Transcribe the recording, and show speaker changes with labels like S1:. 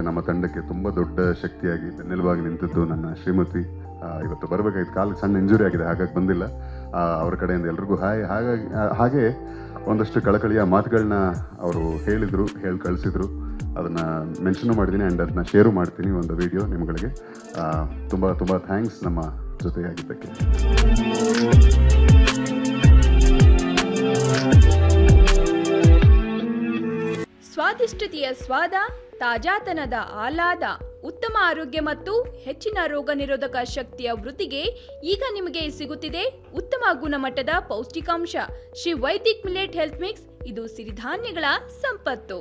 S1: ನಮ್ಮ ತಂಡಕ್ಕೆ ತುಂಬ ದೊಡ್ಡ ಶಕ್ತಿಯಾಗಿ ಬೆನ್ನೆಲುಬಾಗಿ ನಿಂತಿದ್ದು ನನ್ನ ಶ್ರೀಮತಿ. ಇವತ್ತು ಬರಬೇಕಾಗಿತ್ತು, ಕಾಲಿಗೆ ಸಣ್ಣ ಇಂಜುರಿ ಆಗಿದೆ, ಹಾಗಾಗಿ ಬಂದಿಲ್ಲ. ಅವರ ಕಡೆಯಿಂದ ಎಲ್ರಿಗೂ ಹಾಗೆ ಒಂದಷ್ಟು ಕಳಕಳಿಯ ಮಾತುಗಳನ್ನ ಅವರು ಹೇಳಿ ಕಳಿಸಿದ್ರು. ಅದನ್ನು ಮೆನ್ಷನ್ ಮಾಡಿದ್ದೀನಿ ಆ್ಯಂಡ್ ಅದನ್ನ ಶೇರು ಮಾಡ್ತೀನಿ ಒಂದು ವಿಡಿಯೋ ನಿಮ್ಗಳಿಗೆ. ತುಂಬ ತುಂಬ ಥ್ಯಾಂಕ್ಸ್ ನಮ್ಮ ಜೊತೆಯಾಗಿದ್ದಕ್ಕೆ.
S2: ಸ್ವಾದಿಷ್ಟತೆಯ ಸ್ವಾದ, ತಾಜಾತನದ ಆಹ್ಲಾದ, ಉತ್ತಮ ಆರೋಗ್ಯ ಮತ್ತು ಹೆಚ್ಚಿನ ರೋಗ ನಿರೋಧಕ ಶಕ್ತಿಯ ವೃದ್ಧಿಗೆ ಈಗ ನಿಮಗೆ ಸಿಗುತ್ತಿದೆ ಉತ್ತಮ ಗುಣಮಟ್ಟದ ಪೌಷ್ಟಿಕಾಂಶ. Shri Vaidik millet health mix, ಇದು ಸಿರಿಧಾನ್ಯಗಳ ಸಂಪತ್ತು.